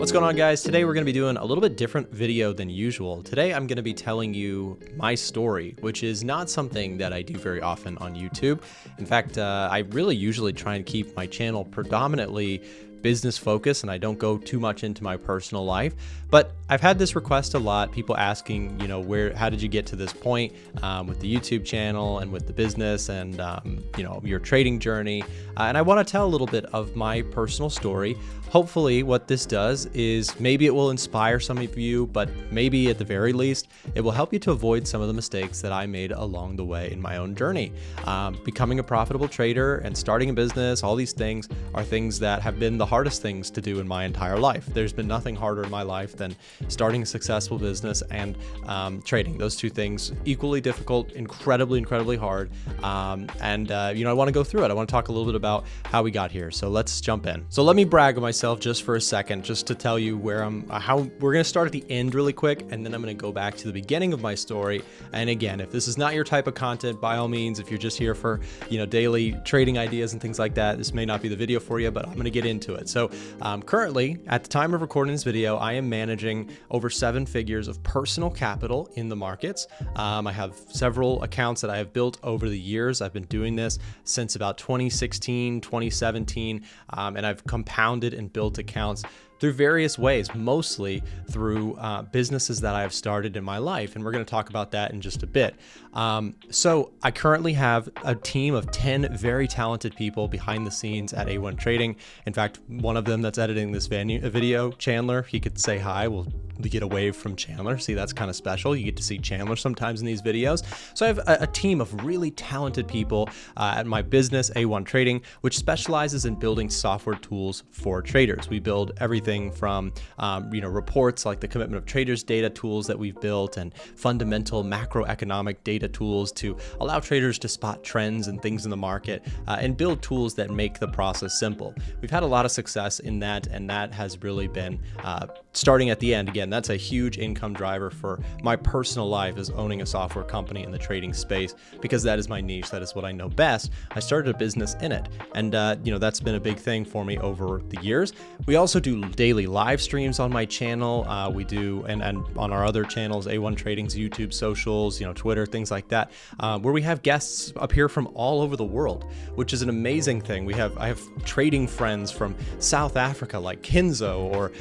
What's going on, guys? Today we're going to be doing a little bit different video than usual. Today I'm going to be telling you my story, which is not something that I do very often on YouTube. In fact, I really usually try and keep my channel predominantly business focused, and I don't go too much into my personal life. But I've had this request a lot, people asking, how did you get to this point with the YouTube channel and with the business and, your trading journey. And I want to tell a little bit of my personal story. Hopefully what this does is maybe it will inspire some of you, but maybe at the very least, it will help you to avoid some of the mistakes that I made along the way in my own journey. Becoming a profitable trader and starting a business, all these things are things that have been the hardest things to do in my entire life. There's been nothing harder in my life than starting a successful business and trading. Those two things equally difficult, incredibly hard. I want to go through it. I want to talk a little bit about how we got here. So let's jump in. So let me brag on myself just for a second, just to tell you where how we're going to start at the end really quick, and then I'm going to go back to the beginning of my story. And again, if this is not your type of content, by all means, if you're just here for daily trading ideas and things like that, this may not be the video for you, but I'm going to get into it. So currently, at the time of recording this video, I am managing over 7 figures of personal capital in the markets. I have several accounts that I have built over the years. I've been doing this since about 2016, 2017, and I've compounded and built accounts through various ways, mostly through businesses that I have started in my life. And we're going to talk about that in just a bit. So I currently have a team of 10 very talented people behind the scenes at A1 Trading. In fact, one of them that's editing this video, Chandler, he could say hi. We'll get a wave from Chandler. See, that's kind of special. You get to see Chandler sometimes in these videos. So I have a team of really talented people at my business, A1 Trading, which specializes in building software tools for traders. We build everything from reports like the commitment of traders data tools that we've built, and fundamental macroeconomic data tools to allow traders to spot trends and things in the market, and build tools that make the process simple. We've had a lot of success in that, and that has really been starting at the end. Again, that's a huge income driver for my personal life, is owning a software company in the trading space, because that is my niche. That is what I know best. I started a business in it, and that's been a big thing for me over the years. We also do daily live streams on my channel. We do, and on our other channels, A1 Trading's YouTube, socials, Twitter, things like that, where we have guests appear from all over the world, which is an amazing thing. I have trading friends from South Africa like Kinzo, or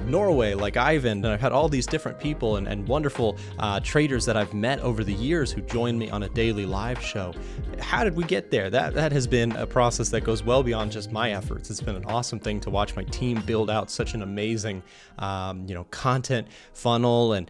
Norway like Ivan, and I've had all these different people and wonderful traders that I've met over the years who join me on a daily live show. How did we get there? That has been a process that goes well beyond just my efforts. It's been an awesome thing to watch my team build out such an amazing content funnel, and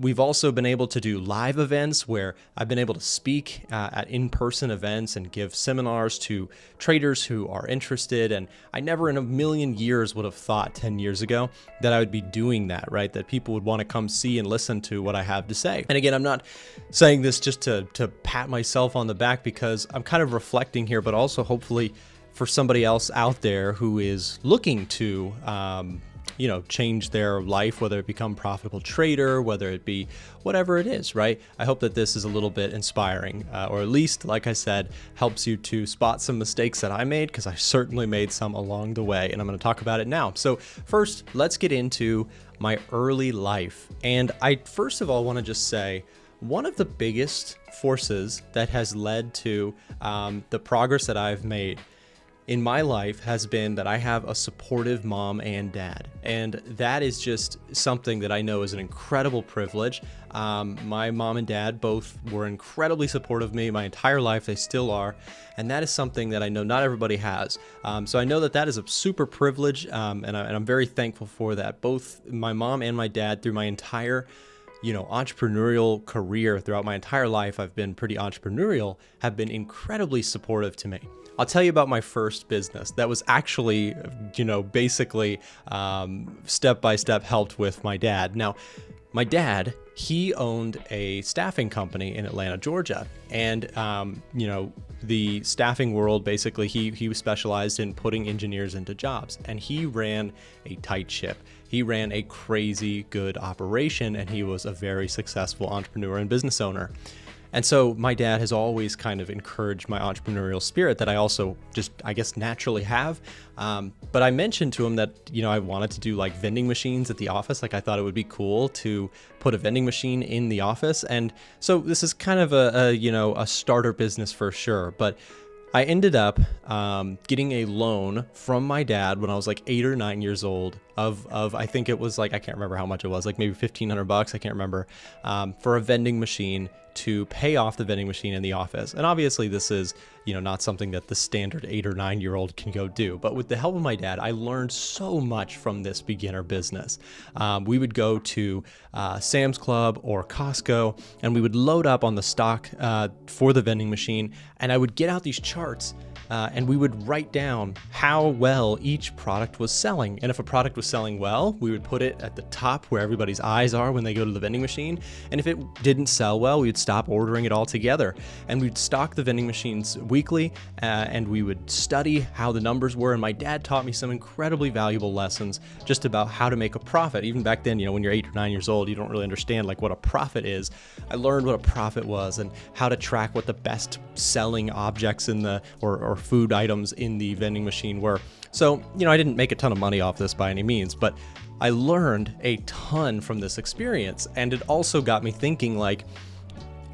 we've also been able to do live events where I've been able to speak at in-person events and give seminars to traders who are interested. And I never in a million years would have thought 10 years ago that I would be doing that, right? That people would want to come see and listen to what I have to say. And again, I'm not saying this just to pat myself on the back, because I'm kind of reflecting here, but also hopefully for somebody else out there who is looking to change their life, whether it become profitable trader, whether it be whatever it is, right? I hope that this is a little bit inspiring, or at least, like I said, helps you to spot some mistakes that I made, because I certainly made some along the way, and I'm going to talk about it now. So first, let's get into my early life. And I first of all want to just say, one of the biggest forces that has led to the progress that I've made in my life has been that I have a supportive mom and dad. And that is just something that I know is an incredible privilege. My mom and dad both were incredibly supportive of me my entire life. They still are. And that is something that I know not everybody has. So I know that is a super privilege, and I'm very thankful for that. Both my mom and my dad, through my entire entrepreneurial career, throughout my entire life, I've been pretty entrepreneurial, have been incredibly supportive to me. I'll tell you about my first business that was actually, basically step-by-step helped with my dad. Now, my dad, he owned a staffing company in Atlanta, Georgia. And, the staffing world, basically, he specialized in putting engineers into jobs. And he ran a tight ship. He ran a crazy good operation, and he was a very successful entrepreneur and business owner. And so my dad has always kind of encouraged my entrepreneurial spirit that I also just, I guess, naturally have. But I mentioned to him that, I wanted to do like vending machines at the office. Like I thought it would be cool to put a vending machine in the office. And so this is kind of a starter business for sure. But I ended up getting a loan from my dad when I was like 8 or 9 years old of I think it was like, I can't remember how much it was, like maybe $1,500, I can't remember, for a vending machine to pay off the vending machine in the office. And obviously this is, not something that the standard 8 or 9 year old can go do. But with the help of my dad, I learned so much from this beginner business. We would go to Sam's Club or Costco, and we would load up on the stock for the vending machine. And I would get out these charts and we would write down how well each product was selling. And if a product was selling well, we would put it at the top where everybody's eyes are when they go to the vending machine. And if it didn't sell well, we would stop ordering it altogether. And we'd stock the vending machines weekly, and we would study how the numbers were. And my dad taught me some incredibly valuable lessons just about how to make a profit. Even back then, when you're 8 or 9 years old, you don't really understand like what a profit is. I learned what a profit was and how to track what the best selling objects in the or food items in the vending machine were. So, I didn't make a ton of money off this by any means, but I learned a ton from this experience. And it also got me thinking like,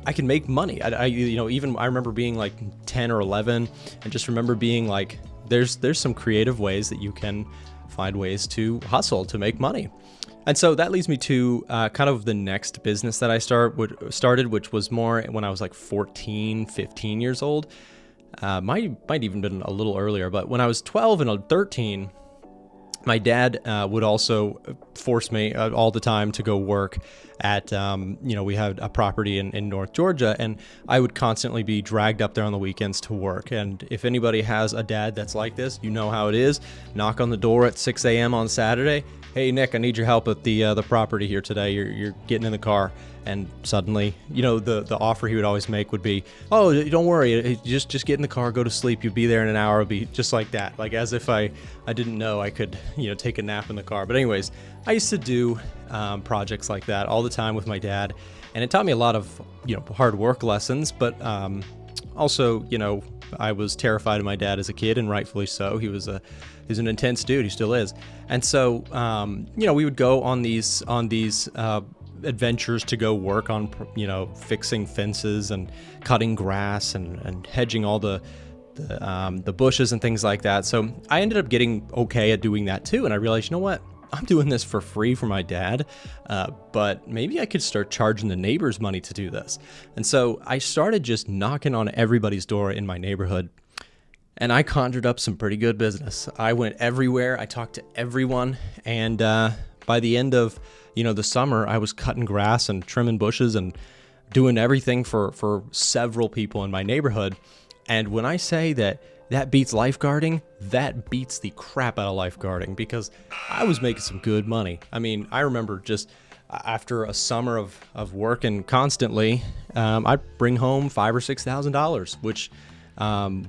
I can make money. I remember being like 10 or 11 and just remember being like, there's some creative ways that you can find ways to hustle to make money. And so that leads me to kind of the next business that I started, which was more when I was like 14, 15 years old. Might even been a little earlier, but when I was 12 and 13, my dad would also force me all the time to go work at, we had a property in North Georgia, and I would constantly be dragged up there on the weekends to work. And if anybody has a dad that's like this, you know how it is. Knock on the door at 6 a.m. on Saturday. Hey, Nick, I need your help at the property here today. You're getting in the car. And suddenly, the offer he would always make would be, oh, don't worry, just get in the car, go to sleep. You'll be there in an hour. It'll be just like that. Like as if I didn't know I could, take a nap in the car. But anyways, I used to do projects like that all the time with my dad. And it taught me a lot of, hard work lessons. But also, I was terrified of my dad as a kid, and rightfully so. He's an intense dude. He still is. And so, we would go on these adventures to go work on, fixing fences and cutting grass and hedging all the bushes and things like that. So I ended up getting okay at doing that too. And I realized, what? I'm doing this for free for my dad, but maybe I could start charging the neighbors money to do this. And so I started just knocking on everybody's door in my neighborhood, and I conjured up some pretty good business. I went everywhere. I talked to everyone. And by the end of the summer, I was cutting grass and trimming bushes and doing everything for several people in my neighborhood. And when I say that beats lifeguarding, that beats the crap out of lifeguarding, because I was making some good money. I mean, I remember just after a summer of working constantly, I'd bring home $5,000 or $6,000,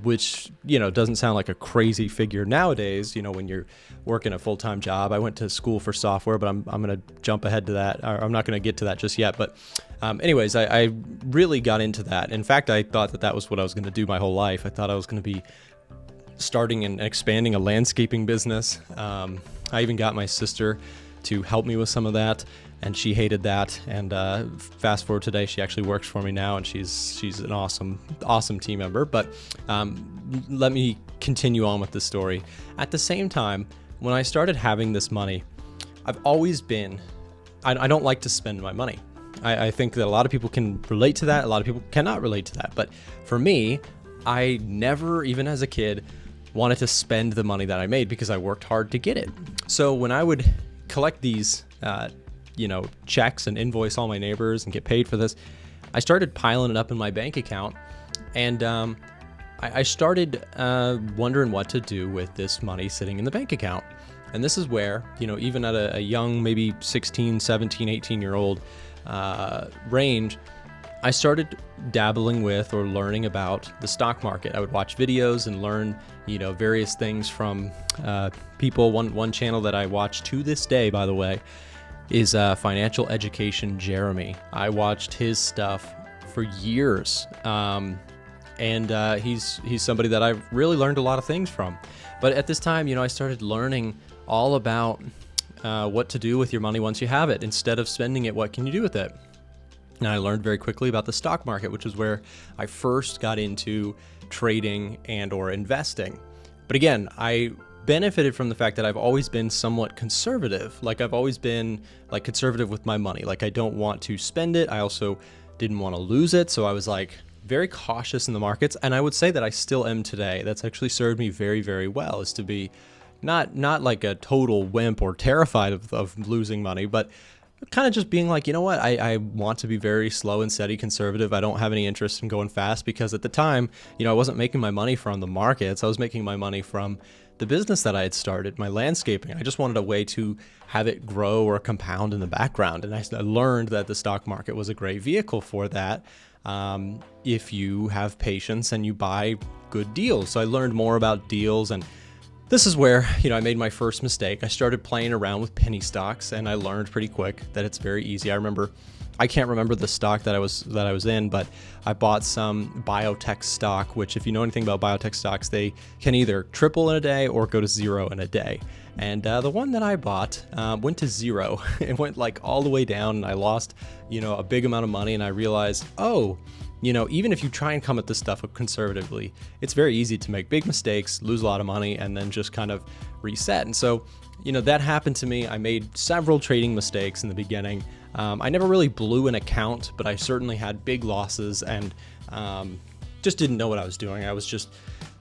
which doesn't sound like a crazy figure nowadays, when you're working a full-time job. I went to school for software, but I'm going to jump ahead to that. I'm not going to get to that just yet. But anyways, I really got into that. In fact, I thought that was what I was going to do my whole life. I thought I was going to be starting and expanding a landscaping business. I even got my sister to help me with some of that, and she hated that. And fast forward today, she actually works for me now, and she's an awesome team member. But let me continue on with the story. At the same time, when I started having this money, I've always been, I don't like to spend my money. I think that a lot of people can relate to that. A lot of people cannot relate to that. But for me, I never, even as a kid, wanted to spend the money that I made because I worked hard to get it. So when I would collect these, checks and invoice all my neighbors and get paid for this, I started piling it up in my bank account. And I started wondering what to do with this money sitting in the bank account. And this is where, even at a young, maybe 16, 17, 18-year-old range, I started dabbling with or learning about the stock market. I would watch videos and learn, various things from people. One channel that I watch to this day, by the way, is Financial Education Jeremy. I watched his stuff for years. He's somebody that I've really learned a lot of things from. But at this time, I started learning all about what to do with your money once you have it. Instead of spending it, what can you do with it? And I learned very quickly about the stock market, which is where I first got into trading and or investing. But again, I benefited from the fact that I've always been somewhat conservative. Like I've always been like conservative with my money. Like I don't want to spend it. I also didn't want to lose it. So I was like very cautious in the markets. And I would say that I still am today. That's actually served me very, very well, is to be not like a total wimp or terrified of losing money, but kind of just being like, you know what, I want to be very slow and steady conservative. I don't have any interest in going fast, because at the time, I wasn't making my money from the markets. I was making my money from the business that I had started, my landscaping. I just wanted a way to have it grow or compound in the background. And I learned that the stock market was a great vehicle for that, if you have patience and you buy good deals. So I learned more about deals, and this is where, I made my first mistake. I started playing around with penny stocks, and I learned pretty quick that it's very easy. I can't remember the stock that I was in, but I bought some biotech stock, which, if you know anything about biotech stocks, they can either triple in a day or go to zero in a day. And the one that I bought went to zero. It went like all the way down, and I lost, a big amount of money. And I realized, even if you try and come at this stuff conservatively, it's very easy to make big mistakes, lose a lot of money, and then just kind of reset. And so, that happened to me. I made several trading mistakes in the beginning. I never really blew an account, but I certainly had big losses, and just didn't know what I was doing. I was just,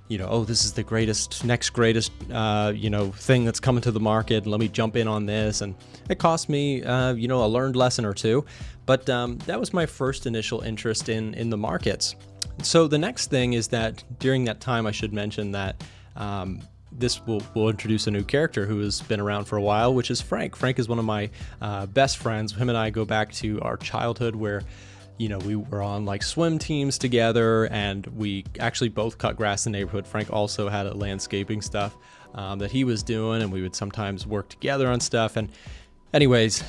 this is the next greatest, thing that's coming to the market, and let me jump in on this. And it cost me, a learned lesson or two. But that was my first initial interest in the markets. So the next thing is that during that time, I should mention that this will introduce a new character who has been around for a while, which is Frank. Frank is one of my best friends. Him and I go back to our childhood, where we were on like swim teams together, and we actually both cut grass in the neighborhood. Frank also had a landscaping stuff that he was doing, and we would sometimes work together on stuff. And anyways,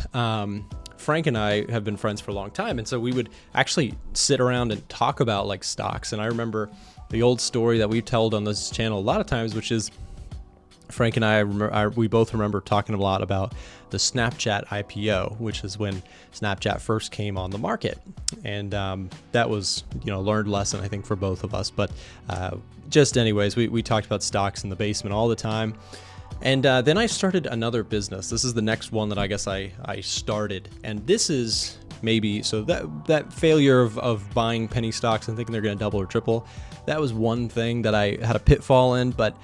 Frank and I have been friends for a long time, and so we would actually sit around and talk about like stocks. And I remember the old story that we've told on this channel a lot of times, which is Frank and we both remember talking a lot about the Snapchat IPO, which is when Snapchat first came on the market. And that was, a learned lesson, I think, for both of us. But just anyways, we talked about stocks in the basement all the time. And then I started another business. This is the next one that I guess I started. And this is maybe, so that failure of buying penny stocks and thinking they're going to double or triple, that was one thing that I had a pitfall in. But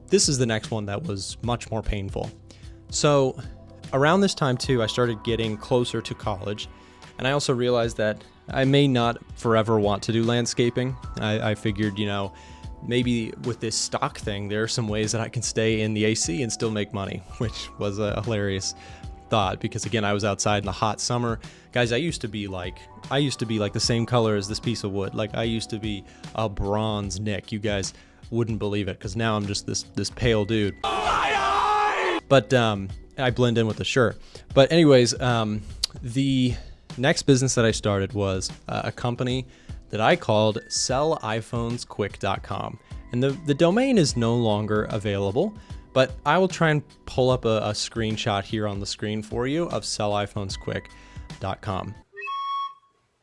this is the next one that was much more painful. So around this time too, I started getting closer to college, and I also realized that I may not forever want to do landscaping. I figured, maybe with this stock thing, there are some ways that I can stay in the AC and still make money, which was a hilarious thought, because again, I was outside in the hot summer. Guys, I used to be like the same color as this piece of wood. Like I used to be a bronze Nick. You guys wouldn't believe it, because now I'm just this pale dude. But I blend in with the shirt. But anyways, the next business that I started was a company that I called selliPhonesQuick.com. And the domain is no longer available, but I will try and pull up a screenshot here on the screen for you of selliPhonesQuick.com.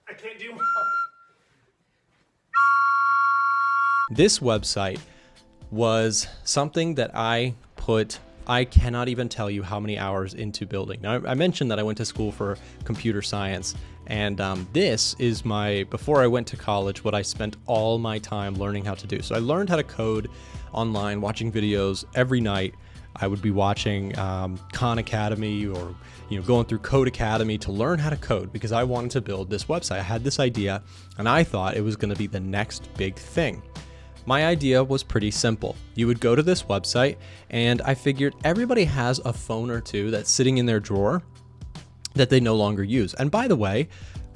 I can't do more. This website was something that I cannot even tell you how many hours into building. Now, I mentioned that I went to school for computer science, and this is before I went to college, what I spent all my time learning how to do. So I learned how to code online, watching videos every night. I would be watching Khan Academy or going through Code Academy to learn how to code, because I wanted to build this website. I had this idea, and I thought it was going to be the next big thing. My idea was pretty simple. You would go to this website, and I figured everybody has a phone or two that's sitting in their drawer that they no longer use. And by the way,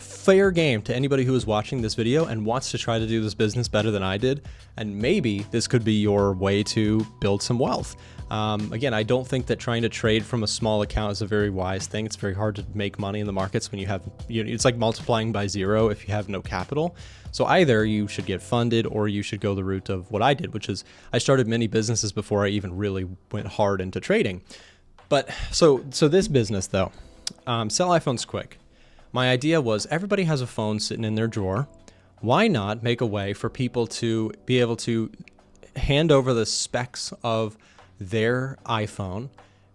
fair game to anybody who is watching this video and wants to try to do this business better than I did. And maybe this could be your way to build some wealth. Again, I don't think that trying to trade from a small account is a very wise thing. It's very hard to make money in the markets when you have, it's like multiplying by zero if you have no capital. So either you should get funded or you should go the route of what I did, which is I started many businesses before I even really went hard into trading. But so this business though, sell iPhones quick. My idea was everybody has a phone sitting in their drawer. Why not make a way for people to be able to hand over the specs of their iPhone,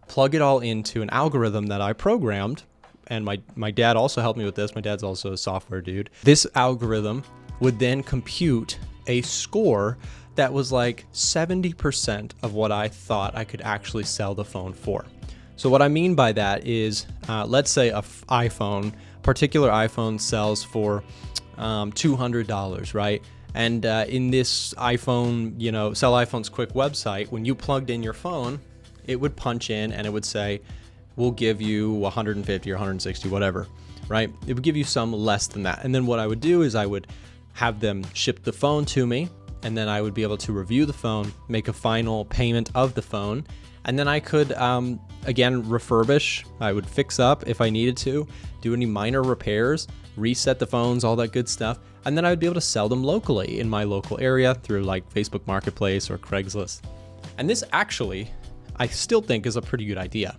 plug it all into an algorithm that I programmed, and my dad also helped me with this. My dad's also a software dude. This algorithm would then compute a score that was like 70% of what I thought I could actually sell the phone for. So what I mean by that is, let's say a particular iPhone sells for $200, right? And in this iPhone, Sell iPhones Quick website, when you plugged in your phone, it would punch in and it would say, we'll give you 150 or 160, whatever, right? It would give you some less than that. And then what I would do is I would have them ship the phone to me, and then I would be able to review the phone, make a final payment of the phone, and then I could, again, refurbish. I would fix up if I needed to, do any minor repairs, reset the phones, all that good stuff. And then I would be able to sell them locally in my local area through like Facebook Marketplace or Craigslist. And this actually, I still think is a pretty good idea.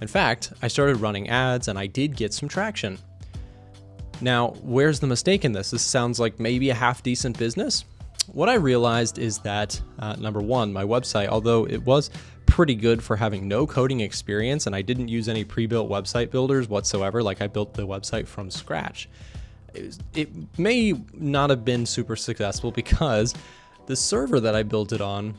In fact, I started running ads and I did get some traction. Now, where's the mistake in this? This sounds like maybe a half decent business. What I realized is that, number one, my website, although it was pretty good for having no coding experience and I didn't use any pre-built website builders whatsoever, like I built the website from scratch. It may not have been super successful because the server that I built it on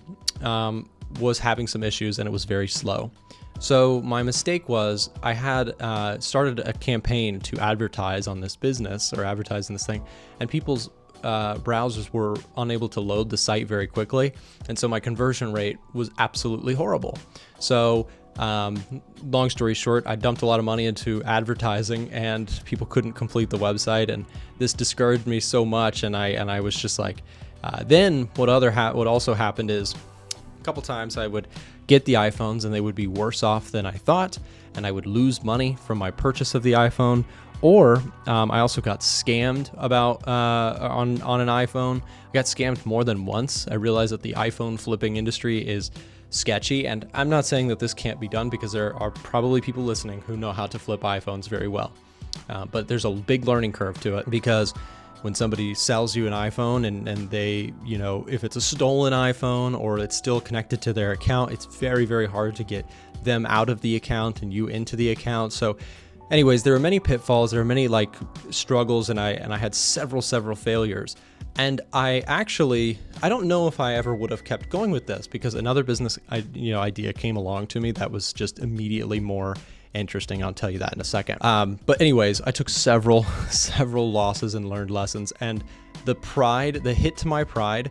was having some issues and it was very slow. So my mistake was I had started a campaign to advertise on this business or advertise in this thing, and people's browsers were unable to load the site very quickly. And so my conversion rate was absolutely horrible. So long story short, I dumped a lot of money into advertising and people couldn't complete the website, and this discouraged me so much. And I was just like, then what also happened is a couple times I would get the iPhones and they would be worse off than I thought, and I would lose money from my purchase of the iPhone. Or I also got scammed about on an iPhone. I got scammed more than once. I realized that the iPhone flipping industry is sketchy, and I'm not saying that this can't be done because there are probably people listening who know how to flip iPhones very well. But there's a big learning curve to it, because when somebody sells you an iPhone and they, if it's a stolen iPhone or it's still connected to their account, it's very, very hard to get them out of the account and you into the account. So anyways, there were many pitfalls, there were many struggles, and I had several failures. And I don't know if I ever would have kept going with this, because another business idea came along to me that was just immediately more interesting. I'll tell you that in a second. But anyways, I took several losses and learned lessons, and the hit to my pride,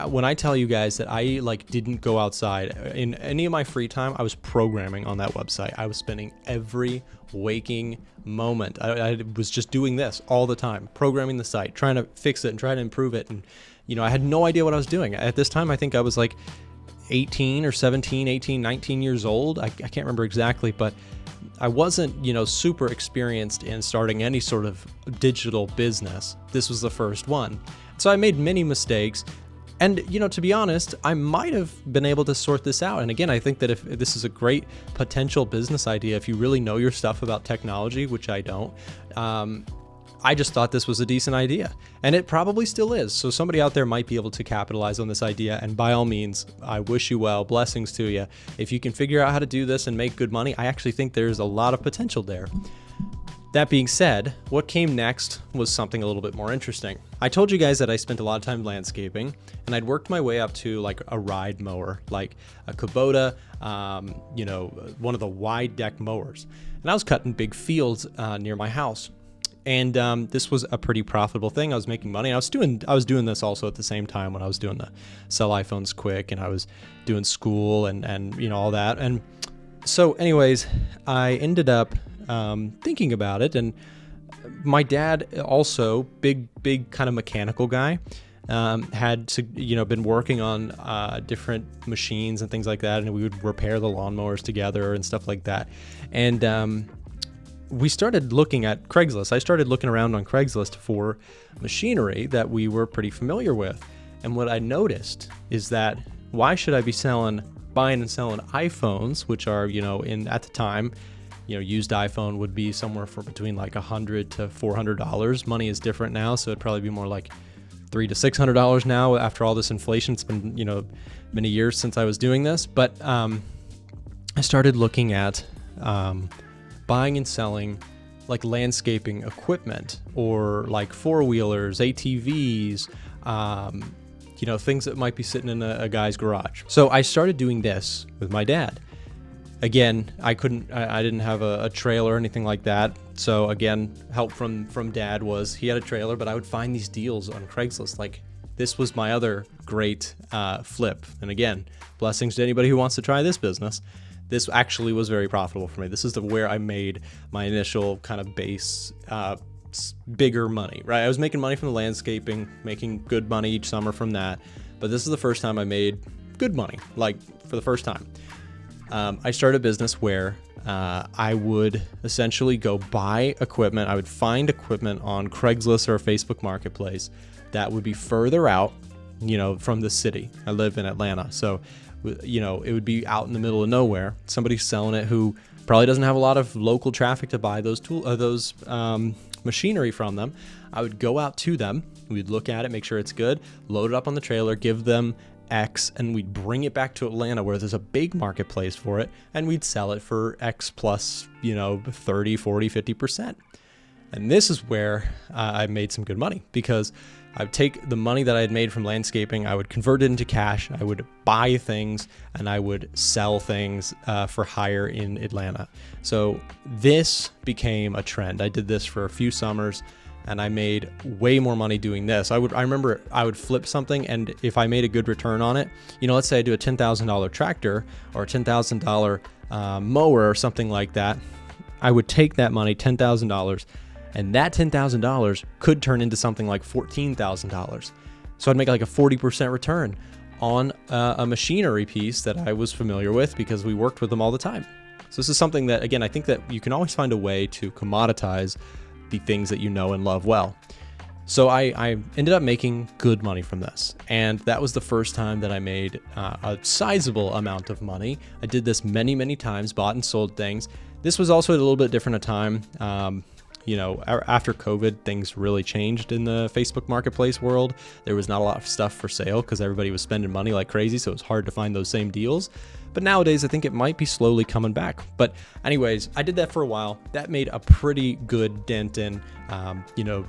when I tell you guys that I didn't go outside in any of my free time, I was programming on that website. I was spending every waking moment. I was just doing this all the time, programming the site, trying to fix it and trying to improve it. And, I had no idea what I was doing. At this time, I think I was 18 or 17, 18, 19 years old. I can't remember exactly, but I wasn't, super experienced in starting any sort of digital business. This was the first one. So I made many mistakes. And, to be honest, I might have been able to sort this out. And again, I think that if this is a great potential business idea, if you really know your stuff about technology, which I don't, I just thought this was a decent idea, and it probably still is. So somebody out there might be able to capitalize on this idea. And by all means, I wish you well, blessings to you. If you can figure out how to do this and make good money, I actually think there's a lot of potential there. That being said, what came next was something a little bit more interesting. I told you guys that I spent a lot of time landscaping, and I'd worked my way up to a ride mower, like a Kubota, one of the wide deck mowers. And I was cutting big fields near my house. And this was a pretty profitable thing. I was making money. I was doing this also at the same time when I was doing the Sell iPhones Quick, and I was doing school and all that. And so anyways, I ended up thinking about it, and my dad also, big kind of mechanical guy, had to, been working on different machines and things like that, and we would repair the lawnmowers together and stuff like that. And we started looking at Craigslist. I started looking around on Craigslist for machinery that we were pretty familiar with. And what I noticed is that why should I be buying and selling iPhones, which are, at the time, used iPhone would be somewhere for between like $100 to $400. Money is different now, so it'd probably be more like $300 to $600 now after all this inflation. It's been, many years since I was doing this, but I started looking at buying and selling like landscaping equipment or like four-wheelers, ATVs, things that might be sitting in a guy's garage. So I started doing this with my dad. Again, I didn't have a trailer or anything like that. So again, help from dad was he had a trailer, but I would find these deals on Craigslist. Like this was my other great flip. And again, blessings to anybody who wants to try this business. This actually was very profitable for me. This is where I made my initial kind of base, bigger money, right? I was making money from the landscaping, making good money each summer from that. But this is the first time I made good money, like for the first time. I started a business where I would essentially go buy equipment. I would find equipment on Craigslist or Facebook Marketplace that would be further out, from the city. I live in Atlanta. So, it would be out in the middle of nowhere. Somebody's selling it who probably doesn't have a lot of local traffic to buy those machinery from them. I would go out to them. We'd look at it, make sure it's good, load it up on the trailer, give them X, and we'd bring it back to Atlanta where there's a big marketplace for it, and we'd sell it for X plus, 30, 40, 50%. And this is where I made some good money because I would take the money that I had made from landscaping, I would convert it into cash, I would buy things, and I would sell things for hire in Atlanta. So this became a trend. I did this for a few summers, and I made way more money doing this. I remember I would flip something, and if I made a good return on it, let's say I do a $10,000 tractor or a $10,000 mower or something like that, I would take that money, $10,000, and that $10,000 could turn into something like $14,000. So I'd make like a 40% return on a machinery piece that I was familiar with because we worked with them all the time. So this is something that, again, I think that you can always find a way to commoditize the things that you know and love well. So I ended up making good money from this. And that was the first time that I made a sizable amount of money. I did this many, many times, bought and sold things. This was also a little bit different a time. After COVID, things really changed in the Facebook Marketplace world. There was not a lot of stuff for sale because everybody was spending money like crazy, so it was hard to find those same deals. But nowadays, I think it might be slowly coming back. But anyways, I did that for a while. That made a pretty good dent in,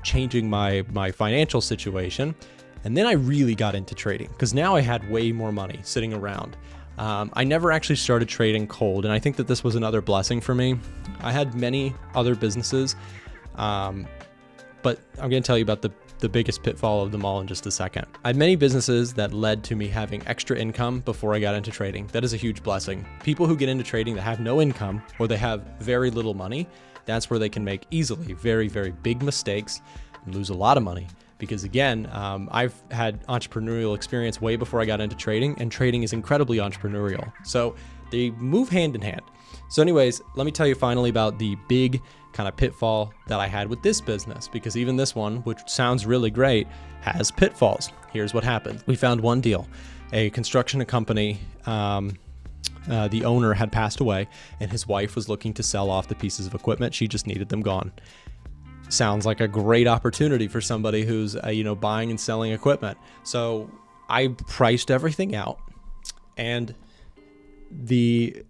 changing my financial situation. And then I really got into trading because now I had way more money sitting around. I never actually started trading cold, and I think that this was another blessing for me. I had many other businesses, but I'm going to tell you about the biggest pitfall of them all in just a second. I had many businesses that led to me having extra income before I got into trading. That is a huge blessing. People who get into trading that have no income or they have very little money, that's where they can make easily very, very big mistakes and lose a lot of money. Because again, I've had entrepreneurial experience way before I got into trading, and trading is incredibly entrepreneurial. So they move hand in hand. So anyways, let me tell you finally about the big kind of pitfall that I had with this business, because even this one, which sounds really great, has pitfalls. Here's what happened. We found one deal. A construction company, the owner had passed away, and his wife was looking to sell off the pieces of equipment. She just needed them gone. Sounds like a great opportunity for somebody who's buying and selling equipment. So I priced everything out, and the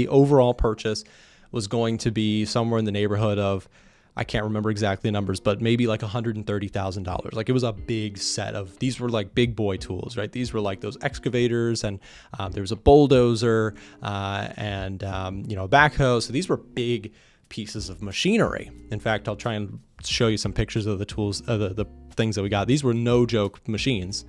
overall purchase was going to be somewhere in the neighborhood of, I can't remember exactly the numbers, but maybe like $130,000. Like it was a big set of, these were like big boy tools, right? These were like those excavators, and there was a bulldozer and a backhoe. So these were big pieces of machinery. In fact, I'll try and show you some pictures of the tools, the things that we got. These were no joke machines,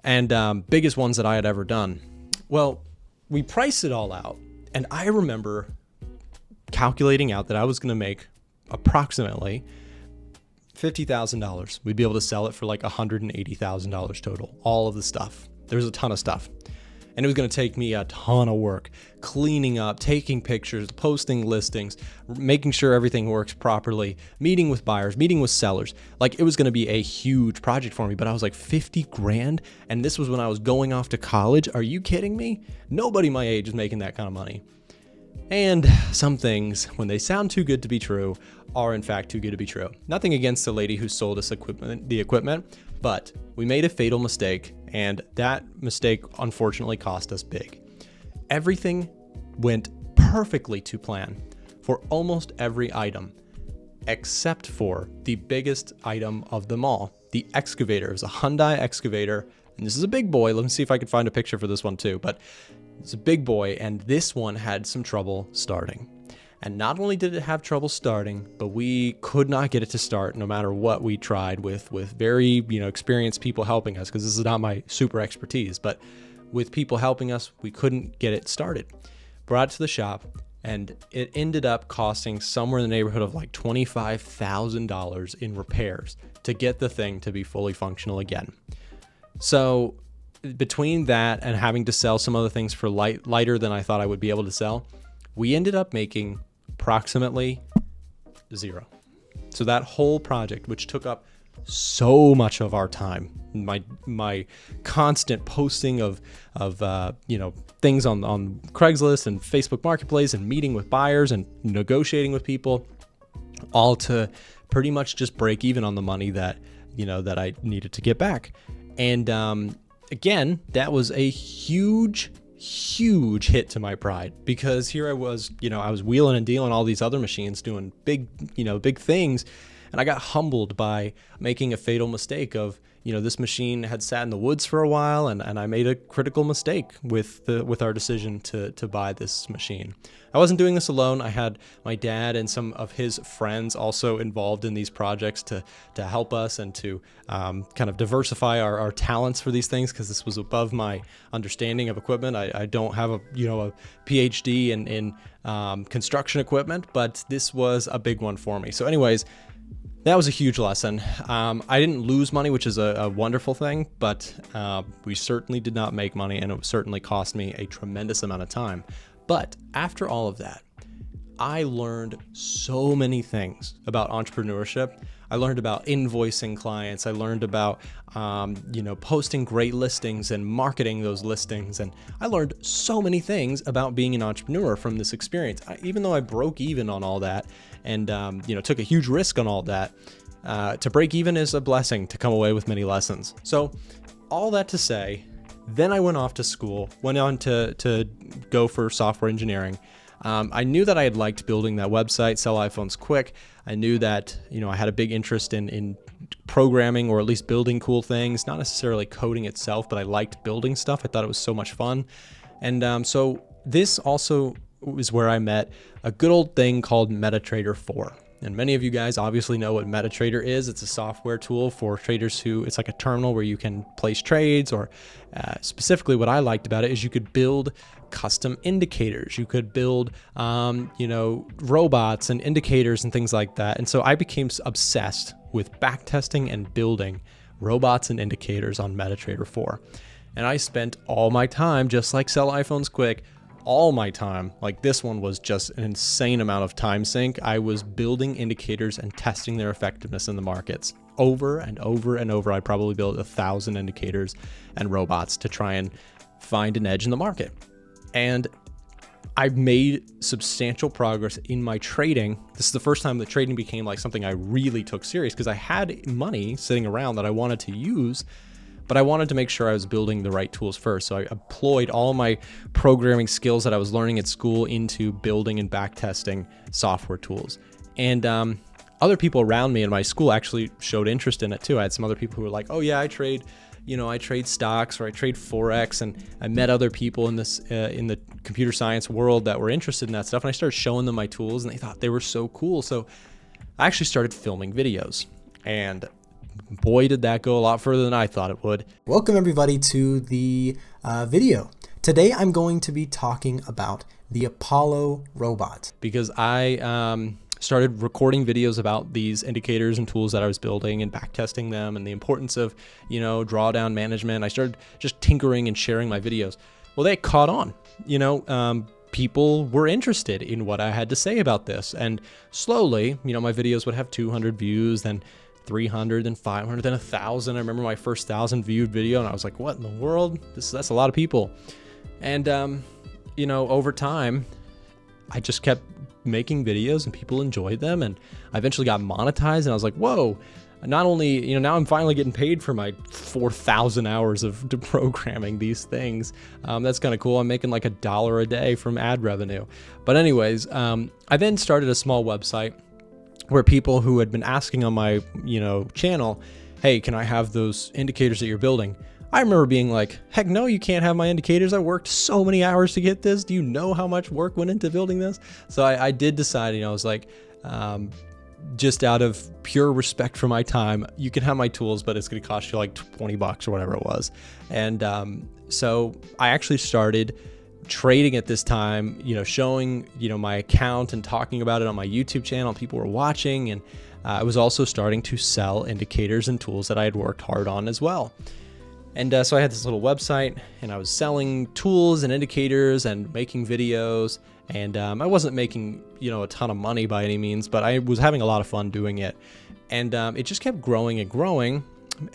and biggest ones that I had ever done. Well, we priced it all out, and I remember calculating out that I was going to make approximately $50,000. We'd be able to sell it for like $180,000 total, all of the stuff. There's a ton of stuff. And it was going to take me a ton of work, cleaning up, taking pictures, posting listings, making sure everything works properly, meeting with buyers, meeting with sellers. Like, it was going to be a huge project for me, but I was like 50 grand. And this was when I was going off to college. Are you kidding me? Nobody my age is making that kind of money. And some things, when they sound too good to be true, are in fact too good to be true. Nothing against the lady who sold us the equipment, but we made a fatal mistake, and that mistake unfortunately cost us big. Everything went perfectly to plan for almost every item, except for the biggest item of them all, the excavator. It was a Hyundai excavator, and this is a big boy. Let me see if I can find a picture for this one too, but it's a big boy, and this one had some trouble starting. And not only did it have trouble starting, but we could not get it to start no matter what we tried with very, experienced people helping us, because this is not my super expertise, but with people helping us, we couldn't get it started. Brought it to the shop, and it ended up costing somewhere in the neighborhood of like $25,000 in repairs to get the thing to be fully functional again. So between that and having to sell some other things for lighter than I thought I would be able to sell, we ended up making approximately zero. So that whole project, which took up so much of our time, my constant posting of things on Craigslist and Facebook Marketplace and meeting with buyers and negotiating with people, all to pretty much just break even on the money that I needed to get back. And again, that was a huge hit to my pride, because here I was wheeling and dealing all these other machines doing big things. And I got humbled by making a fatal mistake of, this machine had sat in the woods for a while, and I made a critical mistake with our decision to buy this machine. I wasn't doing this alone. I had my dad and some of his friends also involved in these projects to help us and to kind of diversify our talents for these things, because this was above my understanding of equipment. I don't have a PhD in construction equipment, but this was a big one for me. So anyways, that was a huge lesson. I didn't lose money, which is a wonderful thing, but we certainly did not make money, and it certainly cost me a tremendous amount of time. But after all of that, I learned so many things about entrepreneurship. I learned about invoicing clients. I learned about, posting great listings and marketing those listings. And I learned so many things about being an entrepreneur from this experience. Even though I broke even on all that and, took a huge risk on all that, to break even is a blessing, to come away with many lessons. So all that to say, then I went off to school, went on to go for software engineering. I knew that I had liked building that website, Sell iPhones Quick. I knew that, I had a big interest in programming, or at least building cool things, not necessarily coding itself, but I liked building stuff. I thought it was so much fun. And so this also was where I met a good old thing called MetaTrader 4. And many of you guys obviously know what MetaTrader is. It's a software tool for traders it's like a terminal where you can place trades, or specifically what I liked about it is you could build custom indicators. You could build, robots and indicators and things like that. And so I became obsessed with backtesting and building robots and indicators on MetaTrader 4. And I spent all my time, just like Sell iPhones Quick, all my time, like this one was just an insane amount of time sink. I was building indicators and testing their effectiveness in the markets over and over and over. I probably built 1,000 indicators and robots to try and find an edge in the market. And I've made substantial progress in my trading. This is the first time that trading became like something I really took serious, because I had money sitting around that I wanted to use, but I wanted to make sure I was building the right tools first. So I employed all my programming skills that I was learning at school into building and backtesting software tools. And other people around me in my school actually showed interest in it too. I had some other people who were like, oh yeah, I trade stocks, or I trade Forex. And I met other people in this in the computer science world that were interested in that stuff. And I started showing them my tools, and they thought they were so cool. So I actually started filming videos, and boy, did that go a lot further than I thought it would. Welcome everybody to the video. Today I'm going to be talking about the Apollo robot. Because I started recording videos about these indicators and tools that I was building and backtesting them and the importance of, drawdown management. I started just tinkering and sharing my videos. Well, they caught on, people were interested in what I had to say about this. And slowly, my videos would have 200 views, then 300, then 500, then 1,000. I remember my first 1,000 viewed video and I was like, what in the world? That's a lot of people. And, over time, I just kept making videos and people enjoyed them. And I eventually got monetized and I was like, whoa, not only, now I'm finally getting paid for my 4,000 hours of programming these things. That's kind of cool. I'm making like $1 a day from ad revenue. But anyways, I then started a small website where people who had been asking on my, channel, hey, can I have those indicators that you're building? I remember being like, heck no, you can't have my indicators. I worked so many hours to get this. Do you know how much work went into building this? So I did decide, I was like, just out of pure respect for my time, you can have my tools, but it's going to cost you like $20 or whatever it was. And so I actually started trading at this time, showing, my account and talking about it on my YouTube channel. People were watching, and I was also starting to sell indicators and tools that I had worked hard on as well. And so I had this little website and I was selling tools and indicators and making videos. And I wasn't making, a ton of money by any means, but I was having a lot of fun doing it. And it just kept growing and growing.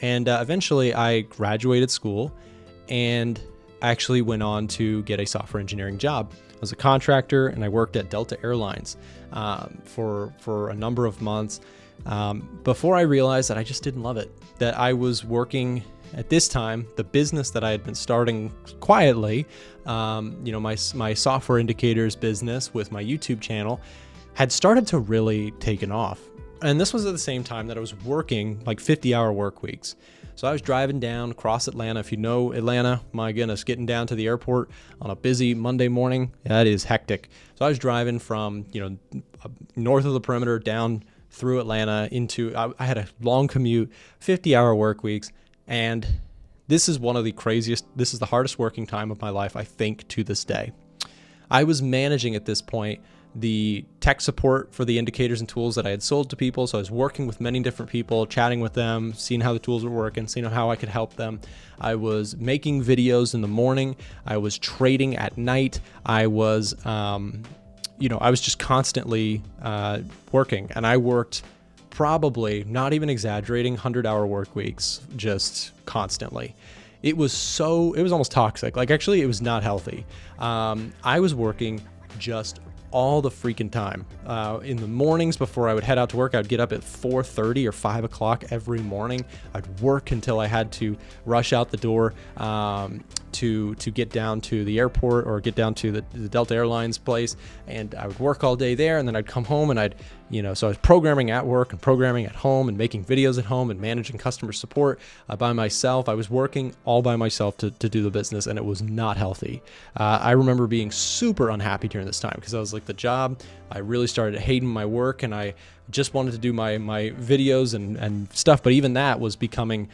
And eventually I graduated school and I actually went on to get a software engineering job. I was a contractor and I worked at Delta Airlines for a number of months before I realized that I just didn't love it, that I was working. At this time, the business that I had been starting quietly, my software indicators business with my YouTube channel had started to really taken off. And this was at the same time that I was working like 50-hour work weeks. So I was driving down across Atlanta. If you know Atlanta, my goodness, getting down to the airport on a busy Monday morning, that is hectic. So I was driving from, north of the perimeter down through Atlanta into, I had a long commute, 50-hour work weeks. And this is this is the hardest working time of my life, I think, to this day. I was managing at this point the tech support for the indicators and tools that I had sold to people. So I was working with many different people, chatting with them, seeing how the tools were working, seeing how I could help them. I was making videos in the morning. I was trading at night. I was, I was just constantly working, and I worked probably, not even exaggerating, 100-hour work weeks just constantly. It was almost toxic. Like, actually, it was not healthy. I was working just all the freaking time. In the mornings before I would head out to work, I would get up at 4:30 or 5 o'clock every morning. I'd work until I had to rush out the door to get down to the airport or get down to the Delta Airlines place, and I would work all day there, and then I'd come home and so I was programming at work and programming at home and making videos at home and managing customer support by myself. I was working all by myself to do the business, and it was not healthy. I remember being super unhappy during this time because I was like, the job, I really started hating my work, and I just wanted to do my videos and stuff, but even that was becoming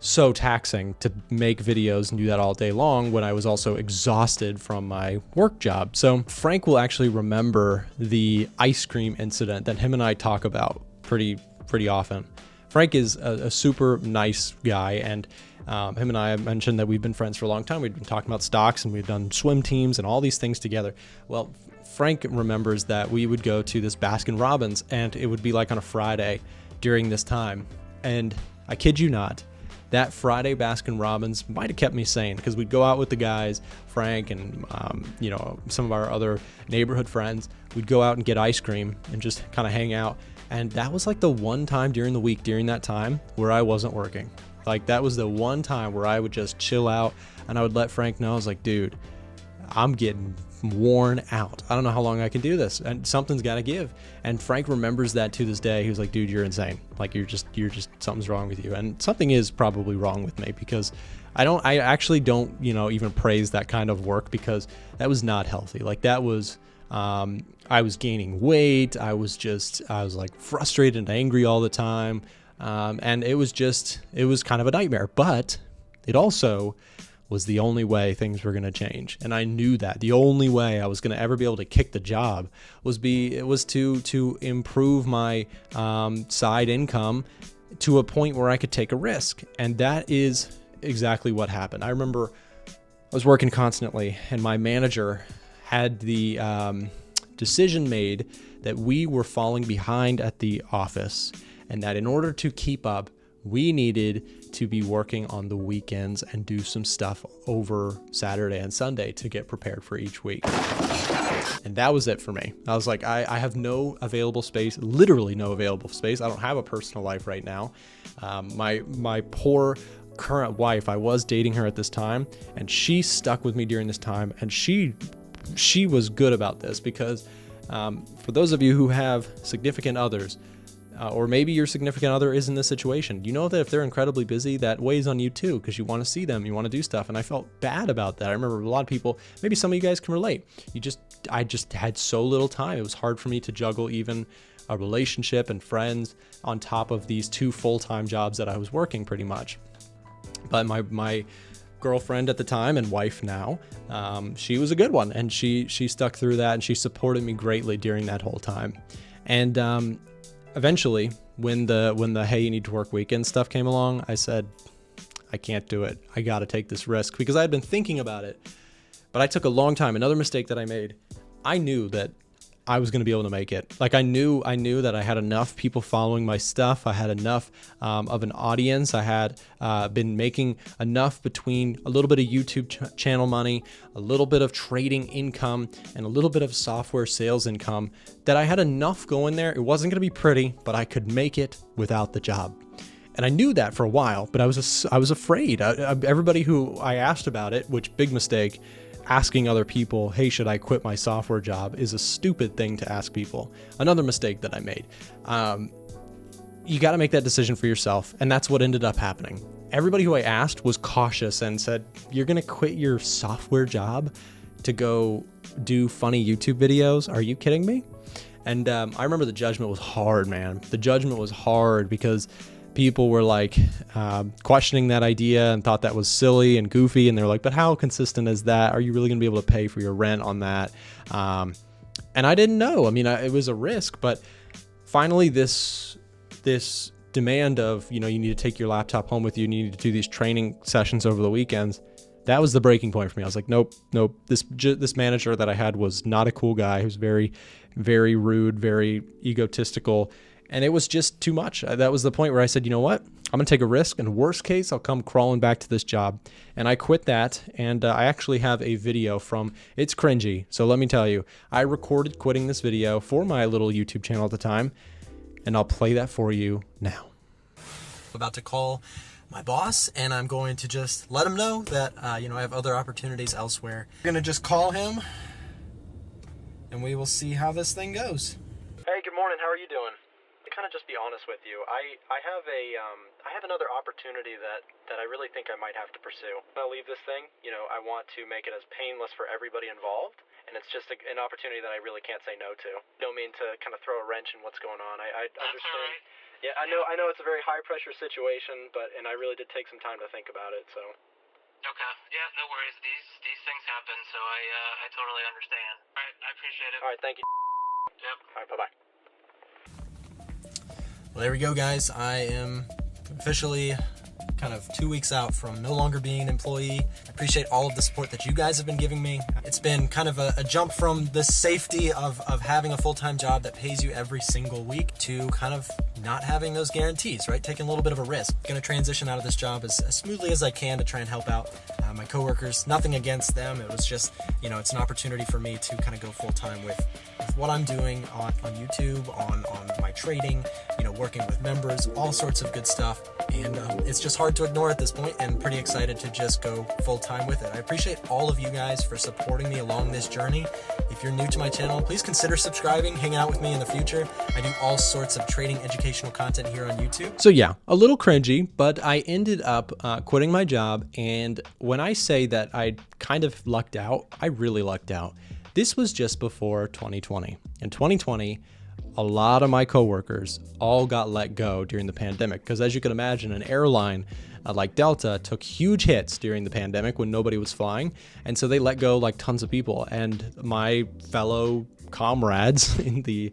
so taxing to make videos and do that all day long when I was also exhausted from my work job. So Frank will actually remember the ice cream incident that him and I talk about pretty often. Frank is a super nice guy, and him and I mentioned that we've been friends for a long time. We've been talking about stocks, and we've done swim teams and all these things together. Well, Frank remembers that we would go to this Baskin Robbins, and it would be like on a Friday during this time. And I kid you not, that Friday Baskin Robbins might have kept me sane, because we'd go out with the guys, Frank and some of our other neighborhood friends. We'd go out and get ice cream and just kind of hang out. And that was like the one time during the week during that time where I wasn't working. Like, that was the one time where I would just chill out, and I would let Frank know. I was like, dude, I'm getting worn out. I don't know how long I can do this, and something's got to give. And Frank remembers that to this day. He was like, dude, you're insane. Like, you're just something's wrong with you. And something is probably wrong with me, because I actually don't, even praise that kind of work, because that was not healthy. Like, that was, I was gaining weight. I was like frustrated and angry all the time. And it was kind of a nightmare, but it also was the only way things were going to change. And I knew that the only way I was going to ever be able to kick the job was to improve my side income to a point where I could take a risk. And that is exactly what happened. I remember I was working constantly, and my manager had the decision made that we were falling behind at the office, and that in order to keep up, we needed to be working on the weekends and do some stuff over Saturday and Sunday to get prepared for each week. And that was it for me. I was like, I have no available space, literally no available space. I don't have a personal life right now. My poor current wife, I was dating her at this time, and she stuck with me during this time, and she was good about this because for those of you who have significant others, or maybe your significant other is in this situation, you know that if they're incredibly busy, that weighs on you too, because you want to see them, you want to do stuff. And I felt bad about that. I remember a lot of people, maybe some of you guys can relate. I just had so little time. It was hard for me to juggle even a relationship and friends on top of these 2 full-time jobs that I was working pretty much. But my girlfriend at the time and wife now, she was a good one, and she stuck through that, and she supported me greatly during that whole time. And eventually, when the hey, you need to work weekend stuff came along, I said, I can't do it. I got to take this risk, because I had been thinking about it, but I took a long time. Another mistake that I made, I knew that I was going to be able to make it. Like I knew that I had enough people following my stuff. I had enough of an audience. I had been making enough between a little bit of YouTube channel money, a little bit of trading income, and a little bit of software sales income that I had enough going there. It wasn't going to be pretty, but I could make it without the job. And I knew that for a while, but I was afraid. Everybody who I asked about it, which big mistake, asking other people, hey, should I quit my software job, is a stupid thing to ask people. Another mistake that I made. You got to make that decision for yourself. And that's what ended up happening. Everybody who I asked was cautious and said, you're going to quit your software job to go do funny YouTube videos? Are you kidding me? And I remember the judgment was hard, man. The judgment was hard because people were like questioning that idea and thought that was silly and goofy. And they're like, but how consistent is that? Are you really gonna be able to pay for your rent on that? And I didn't know. I mean, it was a risk, but finally this demand of, you need to take your laptop home with you, and you need to do these training sessions over the weekends. That was the breaking point for me. I was like, nope. This manager that I had was not a cool guy. He was very, very rude, very egotistical. And it was just too much. That was the point where I said, you know what? I'm going to take a risk. And worst case, I'll come crawling back to this job. And I quit that. And I actually have a video it's cringy. So let me tell you, I recorded quitting this video for my little YouTube channel at the time. And I'll play that for you now. I'm about to call my boss, and I'm going to just let him know that, I have other opportunities elsewhere. I'm going to just call him, and we will see how this thing goes. Hey, good morning. How are you doing? Kind of just be honest with you. I have another opportunity that I really think I might have to pursue. When I leave this thing, I want to make it as painless for everybody involved, and it's just an opportunity that I really can't say no to. Don't mean to kind of throw a wrench in what's going on. I understand. Right. Yeah, I know it's a very high pressure situation, and I really did take some time to think about it. So. Okay. Yeah, no worries. These things happen, so I totally understand. All right, I appreciate it. All right, thank you. Yep. All right, bye-bye. Well, there we go, guys. I am officially kind of 2 weeks out from no longer being an employee. I appreciate all of the support that you guys have been giving me. It's been kind of a jump from the safety of having a full-time job that pays you every single week to kind of not having those guarantees, right? Taking a little bit of a risk. I'm gonna transition out of this job as smoothly as I can to try and help out my coworkers. Nothing against them. It was just, it's an opportunity for me to kind of go full-time with what I'm doing on YouTube, on my trading, working with members, all sorts of good stuff. And it's just hard to ignore at this point, and pretty excited to just go full-time with it. I appreciate all of you guys for supporting me along this journey. If you're new to my channel, please consider subscribing, hang out with me in the future. I do all sorts of trading educational content here on YouTube. So yeah, a little cringy, but I ended up quitting my job. And when I say that I kind of lucked out, I really lucked out. This was just before 2020. In 2020, a lot of my coworkers all got let go during the pandemic, because as you can imagine, an airline like Delta, took huge hits during the pandemic when nobody was flying. And so they let go like tons of people. And my fellow comrades in the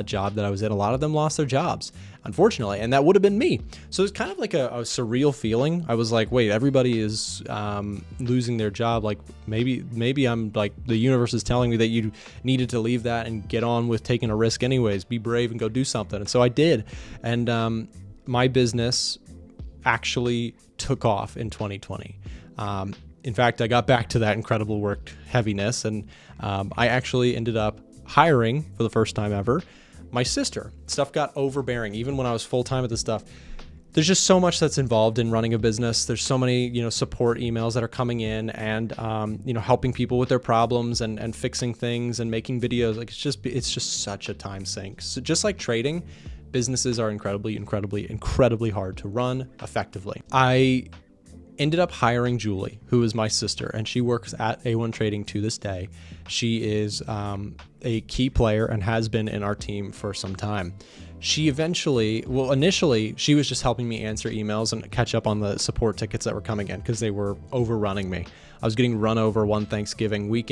job that I was in, a lot of them lost their jobs, unfortunately, and that would have been me. So it's kind of like a surreal feeling. I was like, wait, everybody is losing their job. Like maybe I'm like, the universe is telling me that you needed to leave that and get on with taking a risk anyways, be brave and go do something. And so I did. And my business actually took off in 2020. In fact, I got back to that incredible work heaviness, and I actually ended up hiring for the first time ever my sister. Stuff got overbearing even when I was full-time at this stuff. There's just so much that's involved in running a business. There's so many, support emails that are coming in, and helping people with their problems and fixing things and making videos. Like it's just such a time sink. So just like trading, businesses are incredibly hard to run effectively. I ended up hiring Julie, who is my sister, and she works at A1 Trading to this day. She is a key player and has been in our team for some time. She initially, she was just helping me answer emails and catch up on the support tickets that were coming in because they were overrunning me. I was getting run over one Thanksgiving week,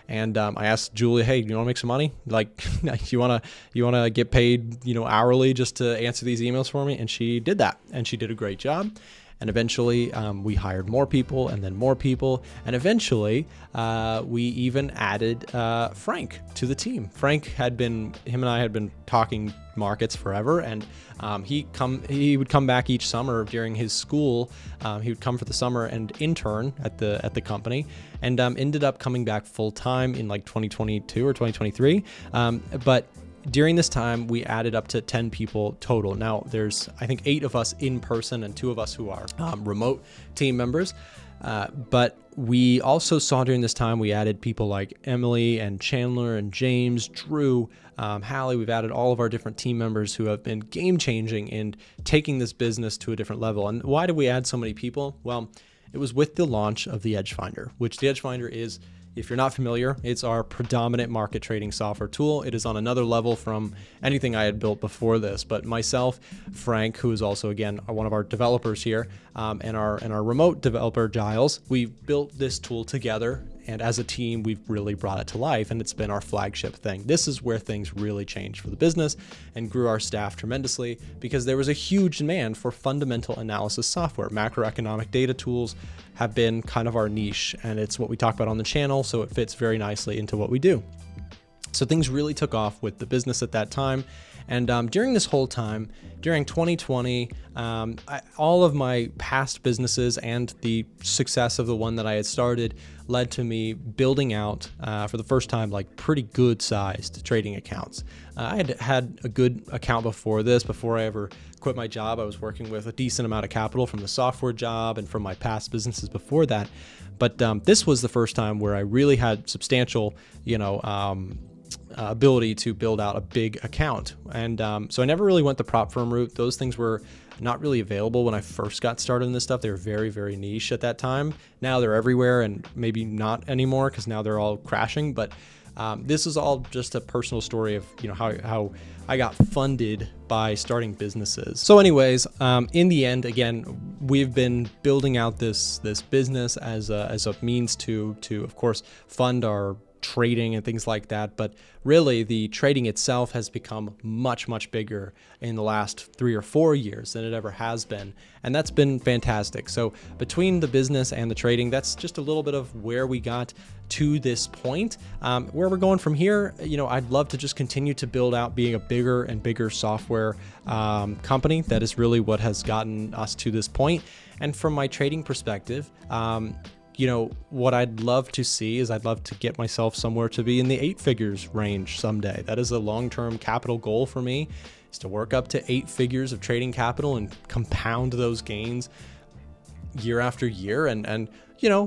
and I asked Julie, "Hey, you want to make some money? Like, you want to get paid, hourly just to answer these emails for me?" And she did that, and she did a great job. And eventually we hired more people and then more people. And eventually we even added Frank to the team. Frank him and I had been talking markets forever. And he would come back each summer during his school. He would come for the summer and intern at the company, and ended up coming back full time in like 2022 or 2023. But during this time, we added up to 10 people total. Now, there's, I think, 8 of us in person and 2 of us who are remote team members. But we also saw during this time, we added people like Emily and Chandler and James, Drew, Hallie. We've added all of our different team members who have been game-changing in taking this business to a different level. And why did we add so many people? Well, it was with the launch of the Edge Finder, which the Edge Finder is, if you're not familiar, it's our predominant market trading software tool. It is on another level from anything I had built before this. But myself, Frank, who is also, again, one of our developers here, and our remote developer, Giles, we've built this tool together. And as a team, we've really brought it to life, and it's been our flagship thing. This is where things really changed for the business and grew our staff tremendously, because there was a huge demand for fundamental analysis software. Macroeconomic data tools have been kind of our niche, and it's what we talk about on the channel, so it fits very nicely into what we do. So things really took off with the business at that time. And during this whole time, during 2020, all of my past businesses and the success of the one that I had started led to me building out, for the first time, like pretty good sized trading accounts. I had a good account before this. Before I ever quit my job, I was working with a decent amount of capital from the software job and from my past businesses before that. But this was the first time where I really had substantial, ability to build out a big account. And so I never really went the prop firm route. Those things were not really available when I first got started in this stuff. They were very, very niche at that time. Now they're everywhere, and maybe not anymore because now they're all crashing. But this is all just a personal story of how I got funded by starting businesses. So anyways, in the end, again, we've been building out this business as a means to of course fund our trading and things like that. But really, the trading itself has become much, much bigger in the last 3 or 4 years than it ever has been. And that's been fantastic. So between the business and the trading, that's just a little bit of where we got to this point. Where we're going from here, I'd love to just continue to build out being a bigger and bigger software company. That is really what has gotten us to this point. And from my trading perspective, what I'd love to see is I'd love to get myself somewhere to be in the 8 figures range someday. That is a long-term capital goal for me, is to work up to 8 figures of trading capital and compound those gains year after year. And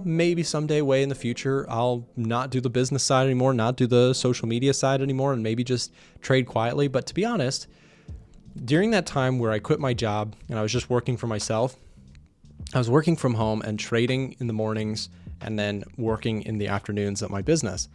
maybe someday way in the future, I'll not do the business side anymore, not do the social media side anymore, and maybe just trade quietly. But to be honest, during that time where I quit my job and I was just working for myself, I was working from home and trading in the mornings and then working in the afternoons at my business.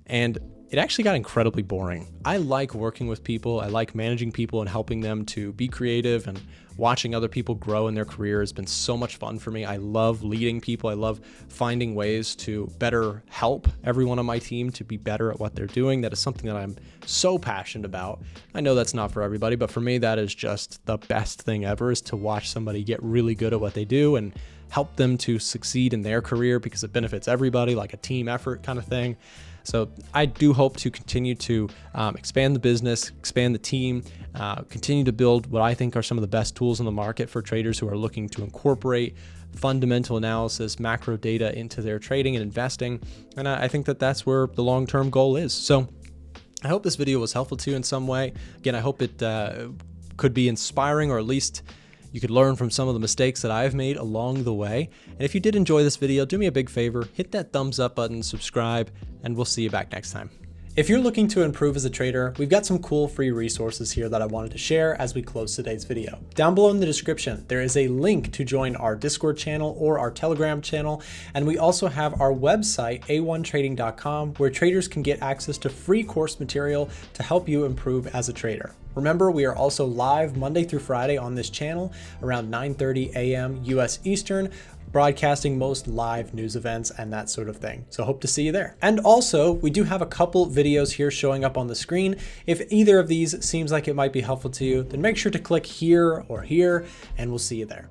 and it actually got incredibly boring. I like working with people. I like managing people and helping them to be creative, and watching other people grow in their career has been so much fun for me. I love leading people. I love finding ways to better help everyone on my team to be better at what they're doing. That is something that I'm so passionate about. I know that's not for everybody, but for me, that is just the best thing ever, is to watch somebody get really good at what they do and help them to succeed in their career, because it benefits everybody, like a team effort kind of thing. So I do hope to continue to expand the business, expand the team, continue to build what I think are some of the best tools in the market for traders who are looking to incorporate fundamental analysis, macro data into their trading and investing. And I think that that's where the long-term goal is. So I hope this video was helpful to you in some way. Again, I hope it could be inspiring, or at least you could learn from some of the mistakes that I've made along the way. And if you did enjoy this video, do me a big favor, hit that thumbs up button, subscribe, and we'll see you back next time. If you're looking to improve as a trader, we've got some cool free resources here that I wanted to share as we close today's video. Down below in the description, there is a link to join our Discord channel or our Telegram channel. And we also have our website, a1trading.com, where traders can get access to free course material to help you improve as a trader. Remember, we are also live Monday through Friday on this channel around 9:30 a.m. US Eastern, broadcasting most live news events and that sort of thing. So hope to see you there. And also, we do have a couple videos here showing up on the screen. If either of these seems like it might be helpful to you, then make sure to click here or here, and we'll see you there.